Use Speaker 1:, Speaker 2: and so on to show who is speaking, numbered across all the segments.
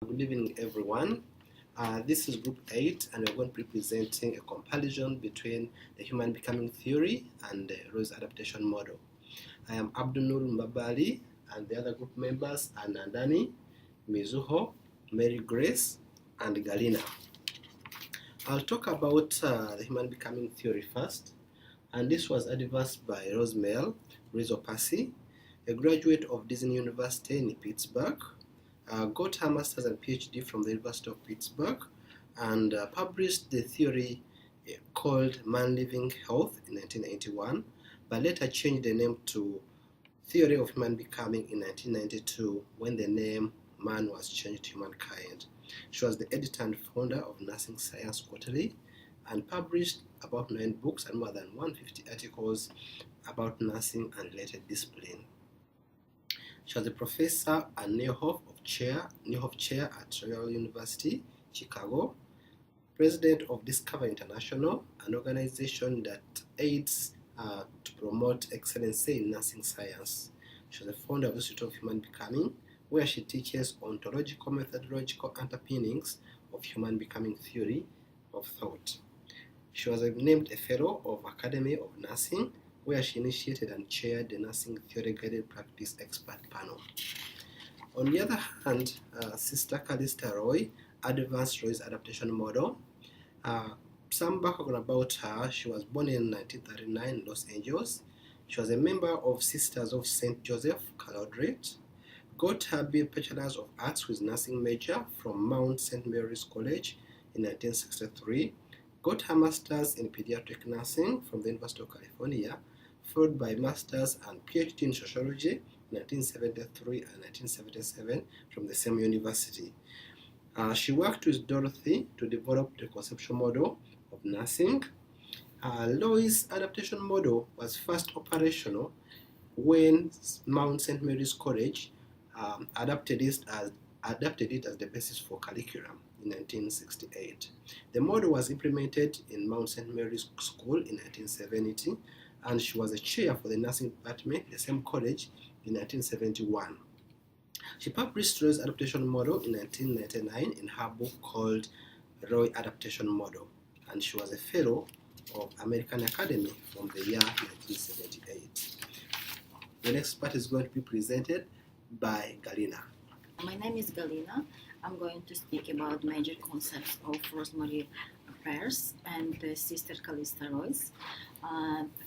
Speaker 1: Good evening, everyone. This is Group 8, and we're going to be presenting a comparison between the human becoming theory and the Rose adaptation model. I am Abdunur Mbabali, and the other group members are Nandani, Mizuho, Mary Grace, and Galina. I'll talk about the human becoming theory first, and this was advanced by Rosemel Rizopasi, a graduate of Disney University in Pittsburgh. Got her master's and PhD from the University of Pittsburgh, and published the theory called Man Living Health in 1981, but later changed the name to Theory of Human Becoming in 1992 when the name Man was changed to Humankind. She was the editor and founder of Nursing Science Quarterly and published about 9 books and more than 150 articles about nursing and related discipline. She was a professor at Neuhoff Chair at Royal University, Chicago, president of Discover International, an organization that aids to promote excellence in nursing science. She was the founder of the Institute of Human Becoming, where she teaches ontological methodological underpinnings of human becoming theory of thought. She was named a fellow of Academy of Nursing, where she initiated and chaired the Nursing Theory Guided Practice Expert Panel. On the other hand, Sister Callista Roy advanced Roy's adaptation model. Some background about her: she was born in 1939 in Los Angeles. She was a member of Sisters of St. Joseph, Calodrate. Got her Bachelor's of Arts with nursing major from Mount St. Mary's College in 1963. Got her master's in pediatric nursing from the University of California, followed by master's and PhD in sociology in 1973 and 1977 from the same university. She worked with Dorothy to develop the conceptual model of nursing. Lois' adaptation model was first operational when Mount St. Mary's College adapted it as the basis for curriculum in 1968. The model was implemented in Mount St. Mary's School in 1970, and she was a chair for the nursing department at the same college in 1971. She published Roy's adaptation model in 1999 in her book called Roy Adaptation Model, and she was a fellow of American Academy from the year 1978. The next part is going to be presented by Galina.
Speaker 2: My name is Galina. I'm going to speak about major concepts of Rosemary Peirce and Sister Callista Roy's.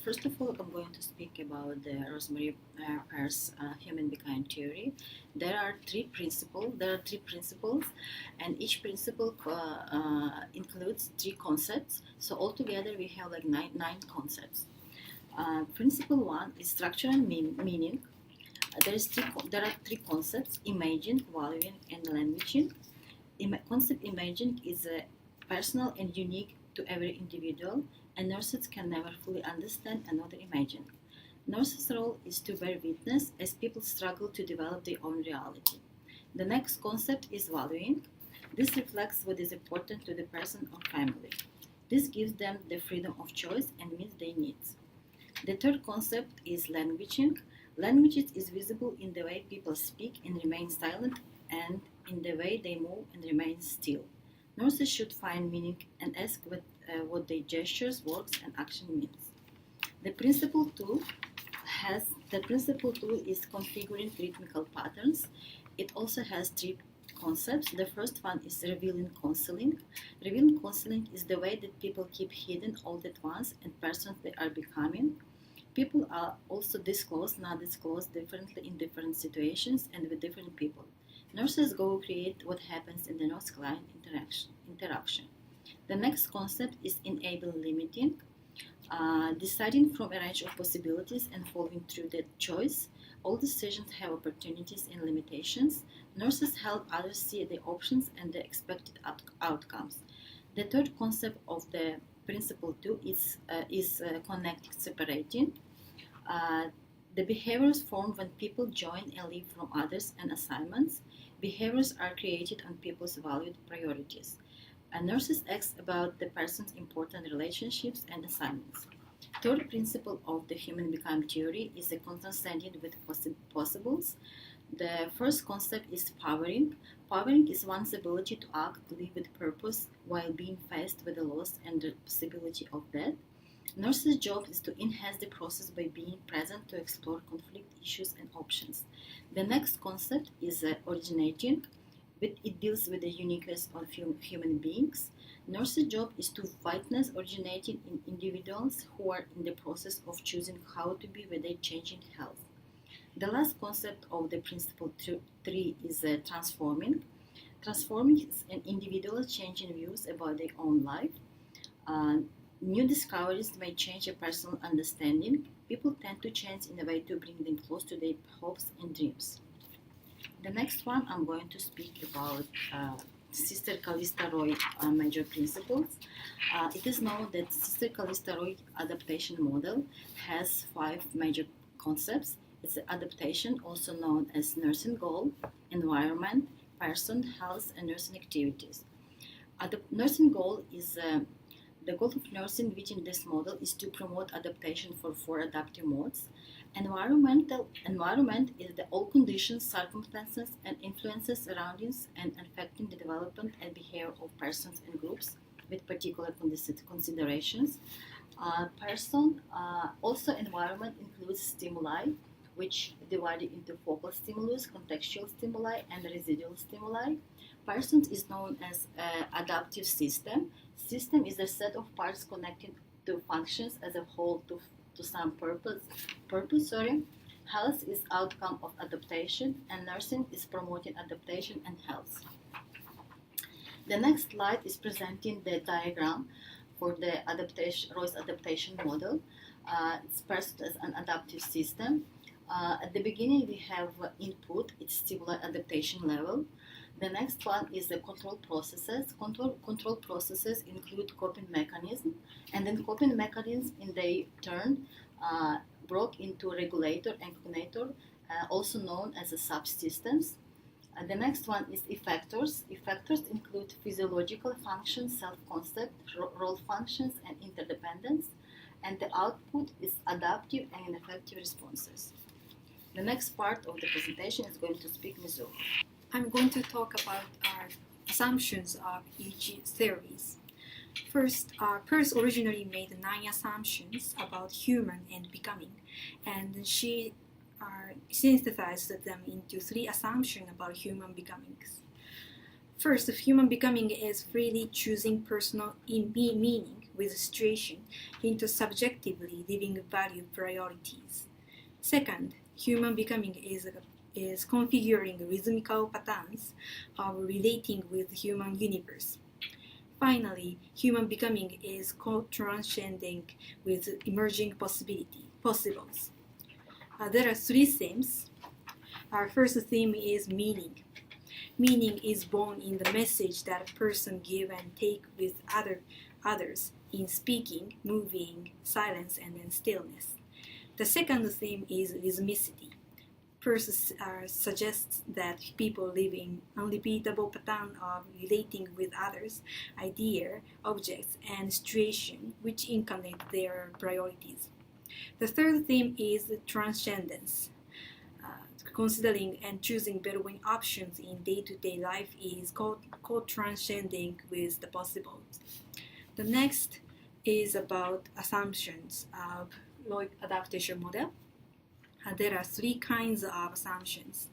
Speaker 2: First of all, I'm going to speak about the Rosemary Peirce human becoming theory. There are three principles, and each principle includes 3 concepts. So altogether, we have like nine concepts. Principle 1 is structure and meaning. There are 3 concepts: imaging, valuing, and languaging. Concept imaging is personal and unique to every individual, and nurses can never fully understand another imaging. Nurses' role is to bear witness as people struggle to develop their own reality. The next concept is valuing. This reflects what is important to the person or family. This gives them the freedom of choice and meets their needs. The third concept is languaging. Language is visible in the way people speak and remain silent, and in the way they move and remain still. Nurses should find meaning and ask what their gestures, words, and action means. The principle 2 is configuring rhythmical patterns. It also has 3 concepts. The first one is revealing counseling. Revealing counseling is the way that people keep hidden all at once and persons they are becoming. People are also disclosed, not disclosed differently in different situations and with different people. Nurses go create what happens in the nurse-client interaction. The next concept is enable limiting, deciding from a range of possibilities and following through the choice. All decisions have opportunities and limitations. Nurses help others see the options and the expected outcomes. The third concept of the principle 2 is connecting, separating. The behaviors formed when people join and leave from others and assignments. Behaviors are created on people's valued priorities. Nurses ask about the person's important relationships and assignments. Third principle of the human becoming theory is the contrasting with possibles. The first concept is powering. Powering is one's ability to act, live with purpose while being faced with the loss and the possibility of death. Nurse's job is to enhance the process by being present to explore conflict issues and options. The next concept is originating. It deals with the uniqueness of human beings. Nurse's job is to witness originating in individuals who are in the process of choosing how to be with their changing health. The last concept of the principle 3 is transforming. Transforming is an individual changing views about their own life. New discoveries may change a personal understanding. People tend to change in a way to bring them close to their hopes and dreams. The next one I'm going to speak about Sister Calista Roy major principles. It is known that Sister Calista Roy adaptation model has 5 major concepts. It's adaptation, also known as nursing goal, environment, person, health, and nursing activities. Nursing goal is the goal of nursing within this model is to promote adaptation for 4 adaptive modes. Environment is the all conditions, circumstances, and influences surroundings and affecting the development and behavior of persons and groups with particular considerations. Person, also environment includes stimuli, which divided into focal stimulus, contextual stimuli, and residual stimuli. Persons is known as adaptive system. System is a set of parts connecting to functions as a whole to some purpose. Health is outcome of adaptation, and nursing is promoting adaptation and health. The next slide is presenting the diagram for the Roy's adaptation model. It's perceived as an adaptive system. At the beginning, we have input, it's stimuli adaptation level. The next one is the control processes. Control processes include coping mechanism, and then coping mechanisms in their turn broke into regulator and cognator, also known as subsystems. The next one is effectors. Effectors include physiological functions, self-concept, role functions, and interdependence. And the output is adaptive and effective responses. The next part of the presentation is going to speak Mizuho.
Speaker 3: I'm going to talk about our assumptions of each theories. First, Peirce originally made 9 assumptions about human and becoming, and she synthesized them into 3 assumptions about human becomings. First, human becoming is freely choosing personal meaning with a situation into subjectively living value priorities. Second, human becoming is configuring rhythmical patterns of relating with the human universe. Finally, human becoming is co-transcending with emerging possibles. There are 3 themes. Our first theme is meaning. Meaning is born in the message that a person give and take with others in speaking, moving, silence, and then stillness. The second theme is rhythmicity. Peirce suggests that people live in unrepeatable pattern of relating with others, idea, objects, and situation which incarnate their priorities. The third theme is transcendence. Considering and choosing between options in day-to-day life is co-transcending with the possible. The next is about assumptions of Roy adaptation model. There are 3 kinds of assumptions.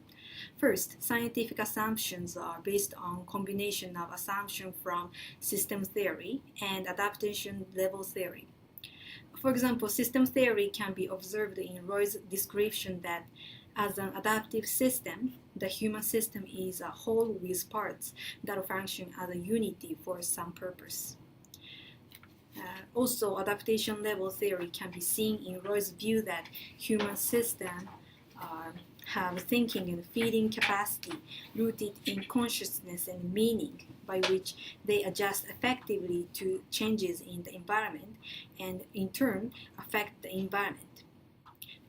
Speaker 3: First, scientific assumptions are based on combination of assumptions from system theory and adaptation level theory. For example, system theory can be observed in Roy's description that as an adaptive system, the human system is a whole with parts that function as a unity for some purpose. Also, adaptation level theory can be seen in Roy's view that human systems have thinking and feeling capacity rooted in consciousness and meaning by which they adjust effectively to changes in the environment and in turn affect the environment.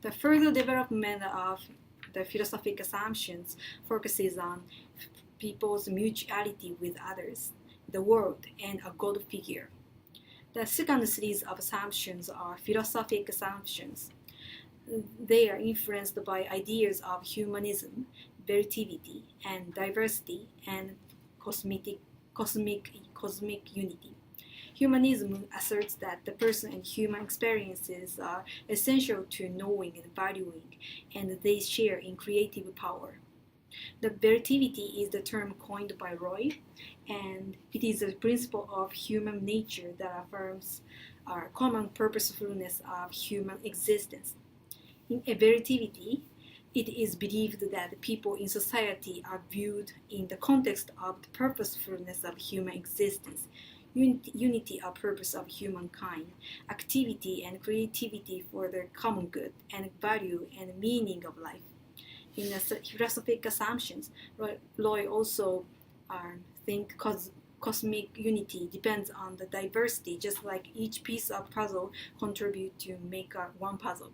Speaker 3: The further development of the philosophic assumptions focuses on people's mutuality with others, the world, and a God figure. The second series of assumptions are philosophic assumptions. They are influenced by ideas of humanism, veritivity and diversity and cosmic unity. Humanism asserts that the person and human experiences are essential to knowing and valuing, and they share in creative power. The veritivity is the term coined by Roy, and it is a principle of human nature that affirms our common purposefulness of human existence. In veritivity, it is believed that people in society are viewed in the context of the purposefulness of human existence, unity of purpose of humankind, activity and creativity for the common good, and value and meaning of life. In the philosophic assumptions, Roy also think cosmic unity depends on the diversity, just like each piece of puzzle contribute to make one puzzle.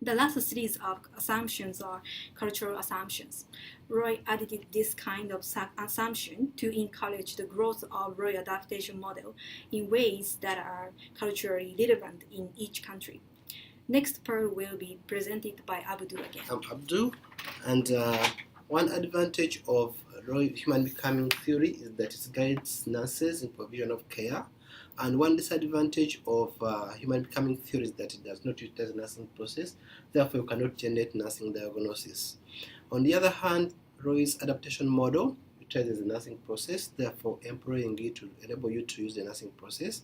Speaker 3: The last series of assumptions are cultural assumptions. Roy added this kind of assumption to encourage the growth of Roy adaptation model in ways that are culturally relevant in each country. Next part will be presented by Abdu again.
Speaker 1: I'm Abdu, and one advantage of Roy human becoming theory is that it guides nurses in provision of care. And one disadvantage of human becoming theory is that it does not utilize the nursing process, therefore you cannot generate nursing diagnosis. On the other hand, Roy's adaptation model utilizes the nursing process, therefore employing it to enable you to use the nursing process.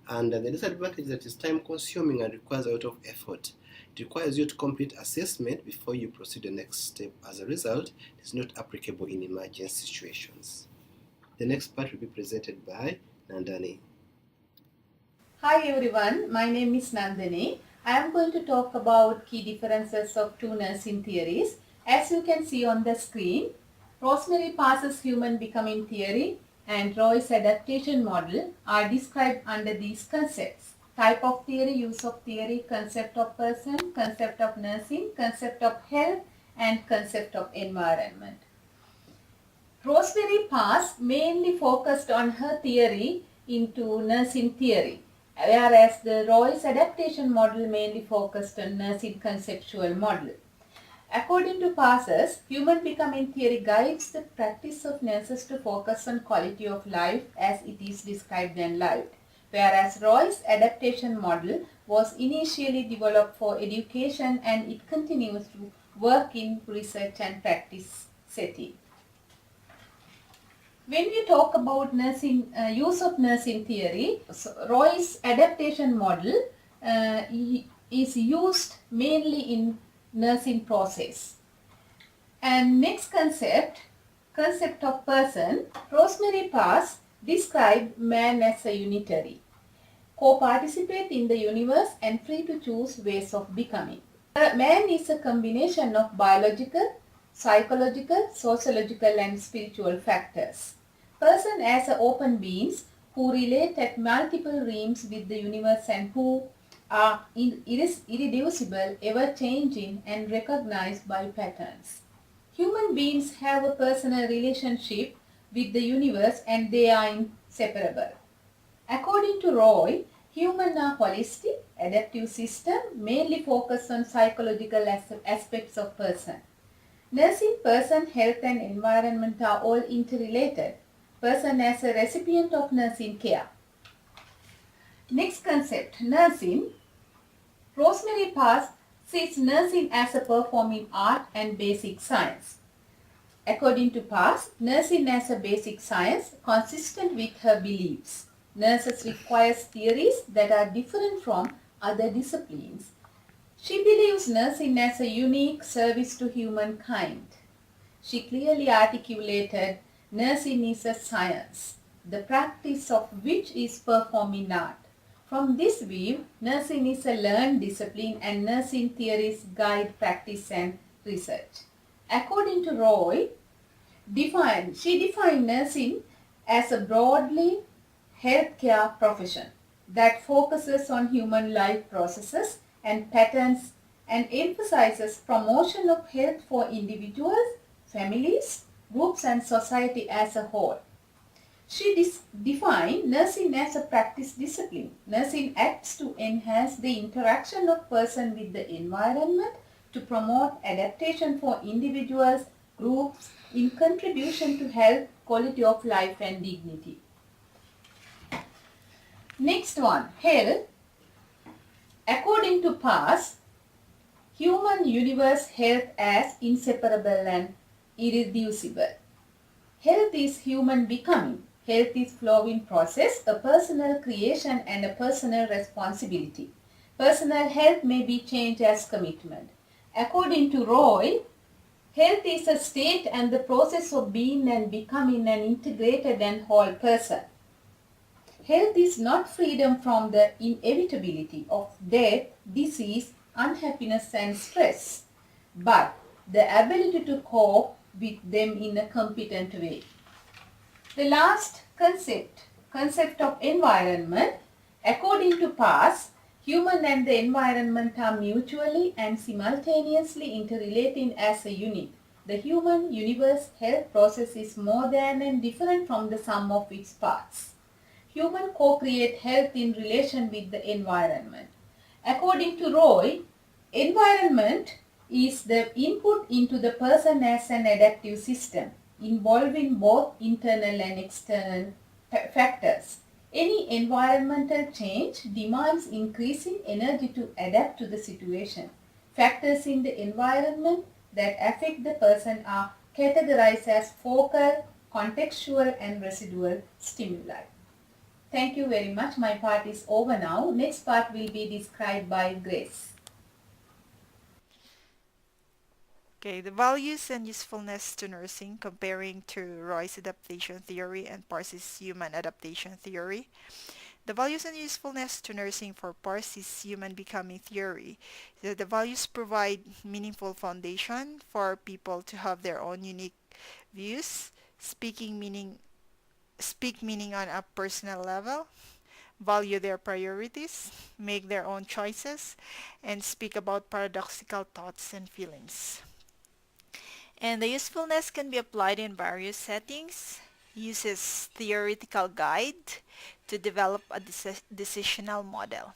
Speaker 1: And the disadvantage is that it's time consuming and requires a lot of effort. It requires you to complete assessment before you proceed to the next step. As a result, it is not applicable in emergency situations. The next part will be presented by Nandani.
Speaker 4: Hi everyone, my name is Nandini. I am going to talk about key differences of two nursing theories. As you can see on the screen, Rosemary Pass's human becoming theory and Roy's adaptation model are described under these concepts: type of theory, use of theory, concept of person, concept of nursing, concept of health, and concept of environment. Rosemary Pass mainly focused on her theory into nursing theory, whereas the Roy's adaptation model mainly focused on nursing conceptual model. According to Pass's, human becoming theory guides the practice of nurses to focus on quality of life as it is described and lived, whereas Roy's adaptation model was initially developed for education and it continues to work in research and practice setting. When we talk about nursing, use of nursing theory, Roy's adaptation model is used mainly in nursing process. And next concept of person, Rosemary Pass described man as a unitary, co-participate in the universe and free to choose ways of becoming. Man is a combination of biological, psychological, sociological and spiritual factors. Person as open beings who relate at multiple realms with the universe and who are irreducible, ever-changing and recognized by patterns. Human beings have a personal relationship with the universe and they are inseparable. According to Roy, humans are holistic, adaptive system, mainly focused on psychological aspects of person. Nursing, person, health and environment are all interrelated. Person as a recipient of nursing care. Next concept, nursing. Rosemary Pass sees nursing as a performing art and basic science. According to Pass, nursing as a basic science consistent with her beliefs. Nurses requires theories that are different from other disciplines. She believes nursing as a unique service to humankind. She clearly articulated nursing is a science, the practice of which is performing art. From this view, nursing is a learned discipline and nursing theories guide practice and research. According to Roy, she defined nursing as a broadly healthcare profession that focuses on human life processes and patterns and emphasizes promotion of health for individuals, families, groups and society as a whole. She defined nursing as a practice discipline. Nursing acts to enhance the interaction of person with the environment, to promote adaptation for individuals, groups in contribution to health, quality of life and dignity. Next one, health. According to Pass, human universe health as inseparable and irreducible. Health is human becoming. Health is flowing process, a personal creation and a personal responsibility. Personal health may be changed as commitment. According to Roy, health is a state and the process of being and becoming an integrated and whole person. Health is not freedom from the inevitability of death, disease, unhappiness and stress, but the ability to cope with them in a competent way. The last concept of environment. According to Pass, human and the environment are mutually and simultaneously interrelating as a unit. The human universe health process is more than and different from the sum of its parts. Human co-create health in relation with the environment. According to Roy, environment is the input into the person as an adaptive system, involving both internal and external factors. Any environmental change demands increasing energy to adapt to the situation. Factors in the environment that affect the person are categorized as focal, contextual and residual stimuli. Thank you very much. My part is over now. Next part will be described by Grace.
Speaker 5: Okay, the values and usefulness to nursing, comparing to Roy's adaptation theory and Parse's human adaptation theory. The values and usefulness to nursing for Parse's human becoming theory is that the values provide meaningful foundation for people to have their own unique views, speak meaning on a personal level, value their priorities, make their own choices, and speak about paradoxical thoughts and feelings. And the usefulness can be applied in various settings, uses theoretical guide to develop a decisional model.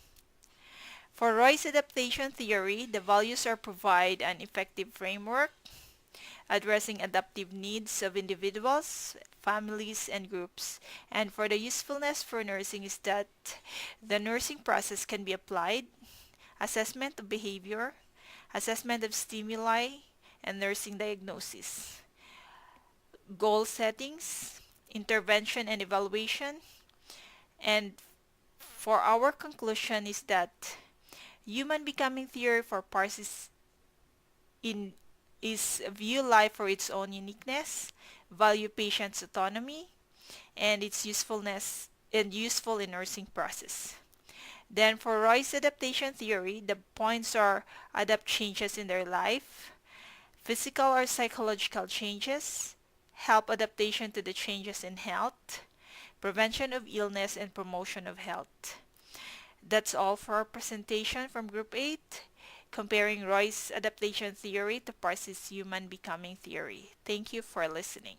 Speaker 5: For Roy's adaptation theory, the values are provide an effective framework addressing adaptive needs of individuals, families, and groups. And for the usefulness for nursing is that the nursing process can be applied, assessment of behavior, assessment of stimuli, and nursing diagnosis, goal settings, intervention and evaluation. And for our conclusion is that human becoming theory for Parse is view life for its own uniqueness, value patient's autonomy, and its usefulness and useful in nursing process. Then for Roy's adaptation theory, the points are adapt changes in their life, physical or psychological changes, help adaptation to the changes in health, prevention of illness and promotion of health. That's all for our presentation from Group 8, comparing Roy's adaptation theory to Parse's human becoming theory. Thank you for listening.